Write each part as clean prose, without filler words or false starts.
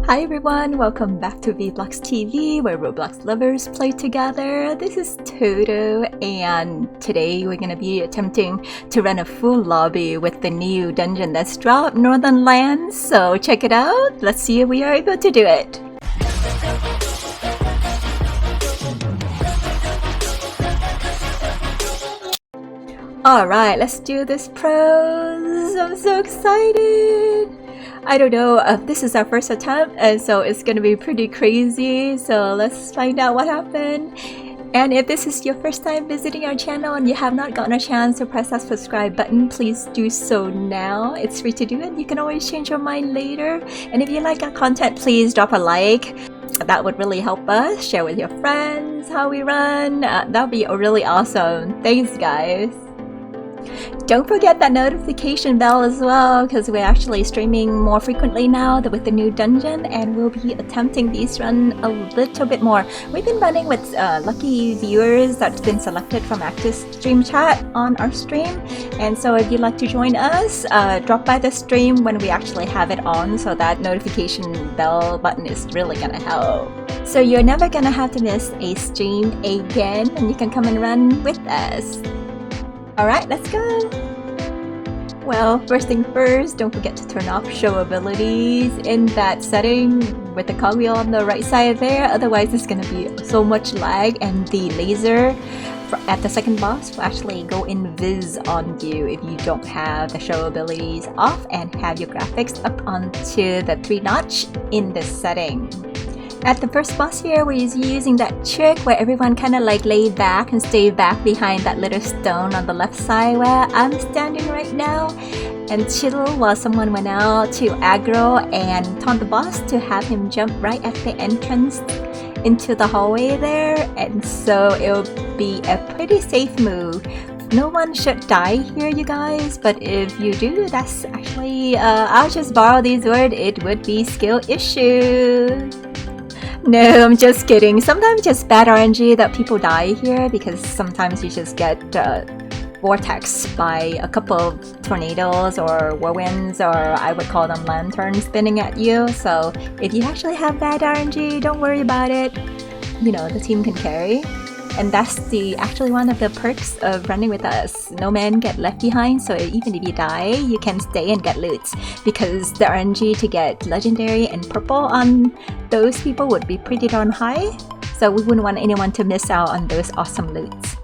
Hi everyone, welcome back to vBlox TV, where Roblox lovers play together. This is Toto, and today we're gonna be attempting to run a full lobby with the new dungeon that's dropped, Northern Lands. So check it out. Let's see if we are able to do it. Alright, let's do this, pros. I'm so excited. I don't know, this is our first attempt, and so it's gonna be pretty crazy. So let's find out what happened. And if this is your first time visiting our channel and you have not gotten a chance to press that subscribe button, please do so now. It's free to do it. You can always change your mind later. And if you like our content, please drop a like. That would really help us. Share with your friends how we run. That would be really awesome. Thanks, guys. Don't forget that notification bell as well, because we're actually streaming more frequently now with the new dungeon, and we'll be attempting these run a little bit more. We've been running with lucky viewers that's been selected from active stream chat on our stream, and so if you'd like to join us, drop by the stream when we actually have it on, so that notification bell button is really gonna help. So you're never gonna have to miss a stream again, and you can come and run with us. Alright, let's go! Well, first thing first, don't forget to turn off show abilities in that setting with the cogwheel on the right side there, otherwise it's gonna be so much lag, and the laser at the second boss will actually go invis on you if you don't have the show abilities off and have your graphics up onto the 3-notch in this setting. At the first boss here, we're using that trick where everyone kind of like lay back and stay back behind that little stone on the left side where I'm standing right now, and chill while someone went out to aggro and taunt the boss to have him jump right at the entrance into the hallway there, and so it'll be a pretty safe move. No one should die here, you guys, but if you do, that's actually, I'll just borrow these words, it would be skill issues. No, I'm just kidding. Sometimes just bad RNG that people die here, because sometimes you just get vortexed by a couple of tornadoes or whirlwinds, or I would call them lanterns spinning at you. So if you actually have bad RNG, don't worry about it. You know, the team can carry. And that's actually one of the perks of running with us. No man get left behind, so even if you die, you can stay and get loots, because the RNG to get legendary and purple on those people would be pretty darn high, so we wouldn't want anyone to miss out on those awesome loots.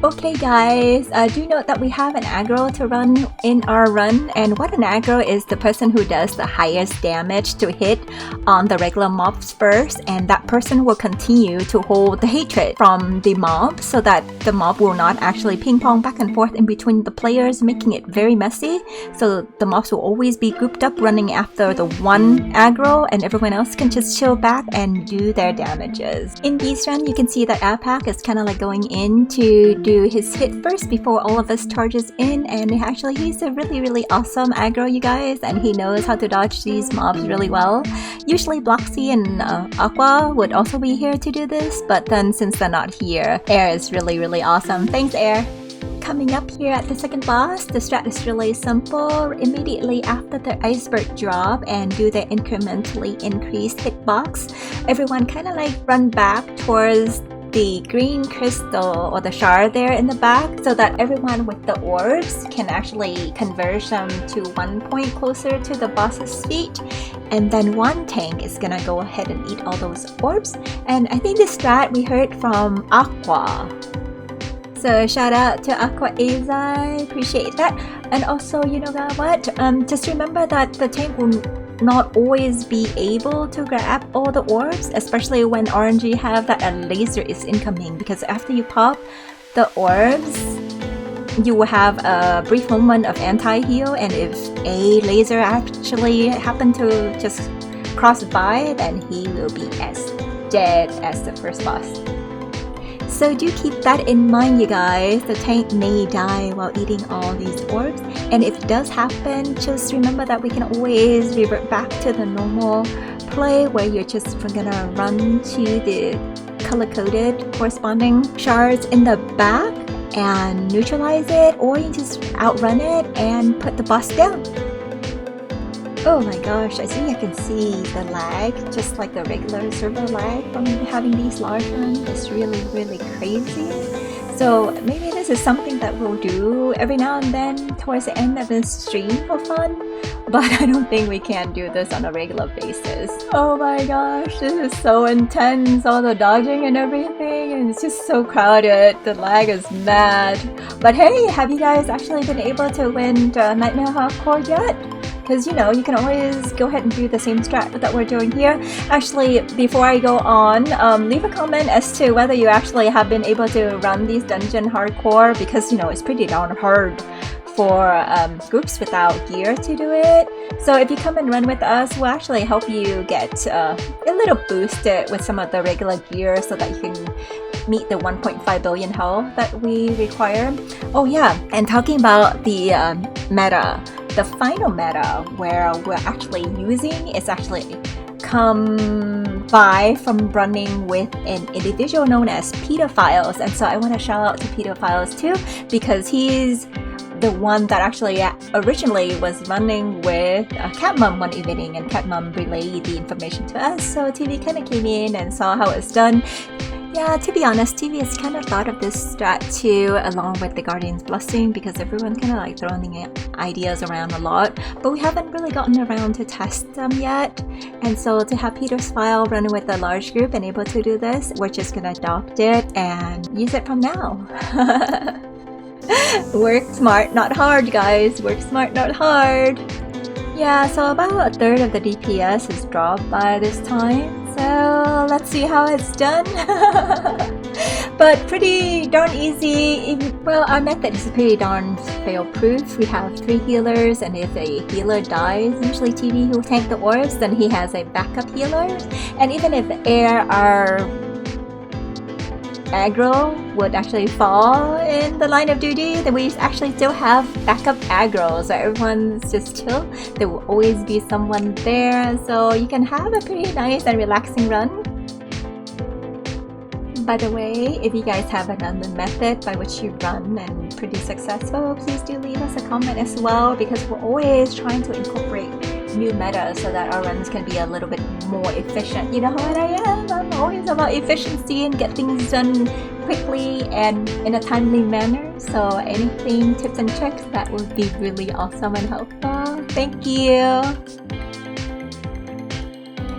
Okay guys, do note that we have an aggro to run in our run, and what an aggro is the person who does the highest damage to hit on the regular mobs first, and that person will continue to hold the hatred from the mob so that the mob will not actually ping pong back and forth in between the players, making it very messy. So the mobs will always be grouped up running after the one aggro, and everyone else can just chill back and do their damages. In this run, you can see that Alpac is kind of like going in to do his hit first before all of us charges in, and actually he's a really awesome aggro, you guys, and he knows how to dodge these mobs really well. Usually Bloxy and Aqua would also be here to do this, but then since they're not here, Air is really awesome. Thanks, Air! Coming up here at the second boss, the strat is really simple. Immediately after the iceberg drop and do the incrementally increased hitbox, everyone kind of like run back towards the green crystal or the shard there in the back, so that everyone with the orbs can actually converge them to one point closer to the boss's feet, and then one tank is gonna go ahead and eat all those orbs. And I think this strat we heard from Aqua, so shout out to Aqua Azai, appreciate that. And also, you know what, just remember that the tank will not always be able to grab all the orbs, especially when RNG have that a laser is incoming, because after you pop the orbs, you will have a brief moment of anti-heal, and if a laser actually happen to just cross by, then he will be as dead as the first boss. So do keep that in mind, you guys. The tank may die while eating all these orbs, and if it does happen, just remember that we can always revert back to the normal play where you're just gonna run to the color-coded corresponding shards in the back and neutralize it, or you just outrun it and put the boss down. Oh my gosh, I think I can see the lag, just like the regular server lag from having these large runs. It's really, really crazy. So maybe this is something that we'll do every now and then towards the end of the stream for fun. But I don't think we can do this on a regular basis. Oh my gosh, this is so intense, all the dodging and everything, and it's just so crowded. The lag is mad. But hey, have you guys actually been able to win the Nightmare Hardcore yet? Because, you know, you can always go ahead and do the same strat that we're doing here. Actually, before I go on, leave a comment as to whether you actually have been able to run these dungeon hardcore, because, you know, it's pretty darn hard for groups without gear to do it. So if you come and run with us, we'll actually help you get a little boosted with some of the regular gear so that you can meet the 1.5 billion health that we require. Oh yeah, and talking about the meta, the final meta where we're actually using is actually come by from running with an individual known as Pedophiles. And so I want to shout out to Pedophiles too, because he's the one that actually originally was running with Catmom one evening, and Catmom relayed the information to us, so TV kind of came in and saw how it's done. Yeah, to be honest, TV has kind of thought of this strat too, along with the Guardian's Blessing, because everyone's kind of like throwing ideas around a lot, but we haven't really gotten around to test them yet. And so to have Peter's file running with a large group and able to do this, we're just gonna adopt it and use it from now. Work smart, not hard, guys. Work smart, not hard. Yeah, so about a third of the DPS is dropped by this time. So let's see how it's done. But pretty darn easy. Well, our method is pretty darn fail-proof. We have 3 healers, and if a healer dies, usually TV who tank the orbs, then he has a backup healer. And even if our aggro would actually fall in the line of duty, then we actually still have backup aggro, so everyone's just chill. There will always be someone there, so you can have a pretty nice and relaxing run. By the way, if you guys have another method by which you run and pretty successful, please do leave us a comment as well, because we're always trying to incorporate new meta so that our runs can be a little bit more efficient. You know what I am? I'm always about efficiency and get things done quickly and in a timely manner. So anything, tips and tricks, that would be really awesome and helpful. Thank you!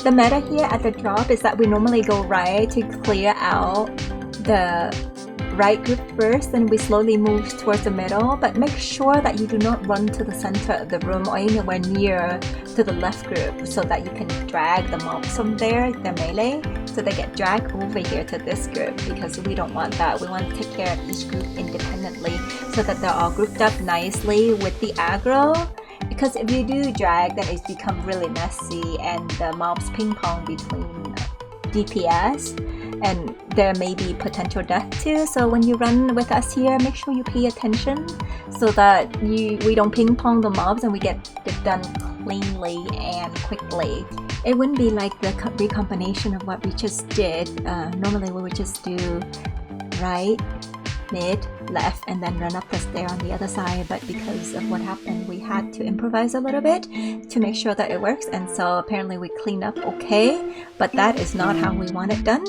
The meta here at the drop is that we normally go right to clear out the right group first, then we slowly move towards the middle, but make sure that you do not run to the center of the room or anywhere near to the left group, so that you can drag the mobs from there, the melee, so they get dragged over here to this group, because we don't want that. We want to take care of each group independently so that they're all grouped up nicely with the aggro. Because if you do drag, then it's become really messy and the mobs ping pong between DPS, and there may be potential death too. So when you run with us here, make sure you pay attention so that we don't ping pong the mobs and we get it done cleanly and quickly. It wouldn't be like the recombination of what we just did. Normally we would just do right, mid, left, and then run up the stair on the other side, but because of what happened, we had to improvise a little bit to make sure that it works, and so apparently we cleaned up okay, but that is not how we want it done.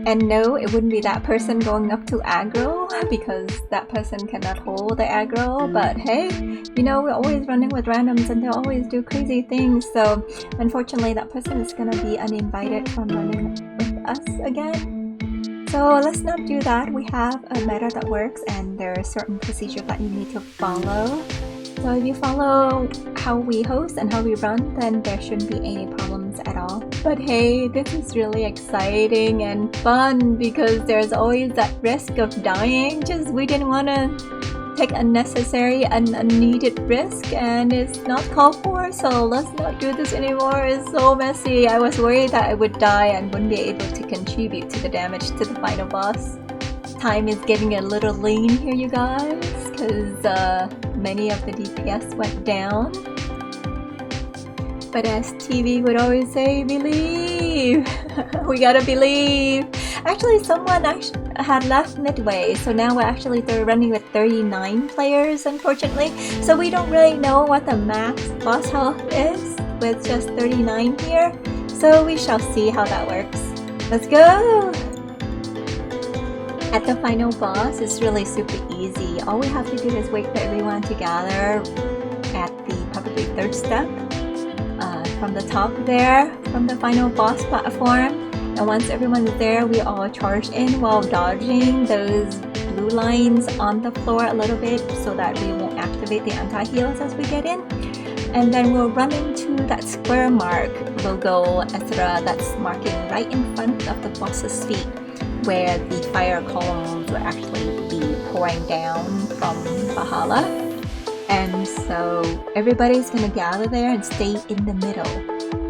And no, it wouldn't be that person going up to aggro, because that person cannot hold the aggro, but hey, you know, we're always running with randoms and they'll always do crazy things, so unfortunately that person is gonna be uninvited from running with us again. So let's not do that. We have a meta that works, and there are certain procedures that you need to follow. So if you follow how we host and how we run, then there shouldn't be any problems at all. But hey, this is really exciting and fun, because there's always that risk of dying. Just we didn't want to take unnecessary and unneeded risk, and it's not called for, so let's not do this anymore. It's so messy. I was worried that I would die and wouldn't be able to contribute to the damage to the final boss. Time is getting a little lean here, you guys, because many of the DPS went down. But as TV would always say, believe! We gotta believe! Actually, someone had left midway, so now they're running with 39 players, unfortunately. So we don't really know what the max boss health is with just 39 here. So we shall see how that works. Let's go! At the final boss, it's really super easy. All we have to do is wait for everyone to gather at the probably third step from the top there, from the final boss platform. And once everyone is there, we all charge in while dodging those blue lines on the floor a little bit so that we won't activate the anti-heals as we get in. And then we'll run into that square mark logo, etc. that's marking right in front of the boss's feet, where the fire columns will actually be pouring down from Valhalla. And so everybody's gonna gather there and stay in the middle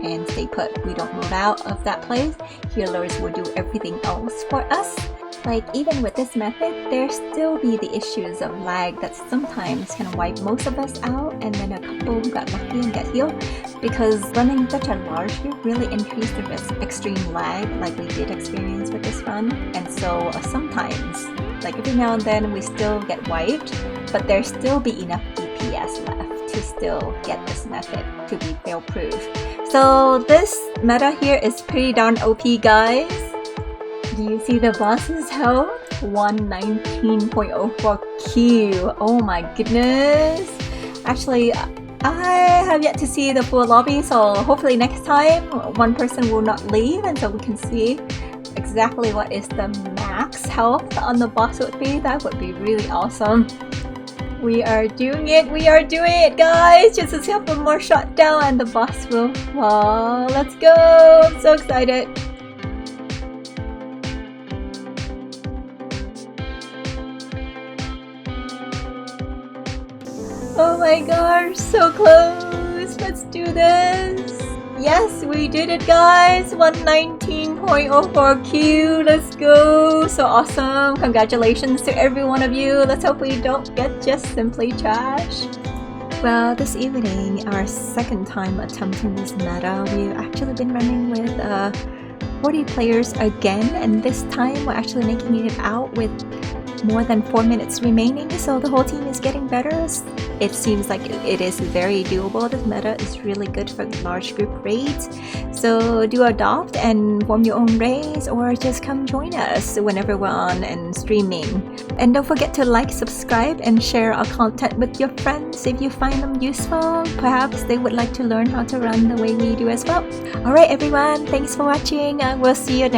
and stay put. We don't move out of that place. Healers will do everything else for us. Like, even with this method, there still be the issues of lag that sometimes can wipe most of us out, and then a couple who got lucky and get healed, because running such a large group really increased the risk of extreme lag like we did experience with this run. And so sometimes, like every now and then, we still get wiped, but there still be enough DPS left to still get this method to be fail-proof. So this meta here is pretty darn OP, guys. Do you see the boss's health? 119.04Q. Oh my goodness. Actually, I have yet to see the full lobby, so hopefully next time one person will not leave and so we can see exactly what is the max health on the boss would be. That would be really awesome. We are doing it, guys! Just a couple more shot down and the boss will fall. Let's go! I'm so excited! Oh my gosh, so close! Let's do this! Yes, we did it, guys! 119.04Q, let's go! So awesome! Congratulations to every one of you! Let's hope we don't get just simply trashed. Well, this evening, our second time attempting this meta, we've actually been running with 40 players again, and this time we're actually making it out with more than 4 minutes remaining, so the whole team is getting better. It seems like it is very doable. This meta is really good for large group raids, so do adopt and form your own raids, or just come join us whenever we're on and streaming. And don't forget to like, subscribe, and share our content with your friends if you find them useful. Perhaps they would like to learn how to run the way we do as well. Alright everyone, thanks for watching. We'll see you next time.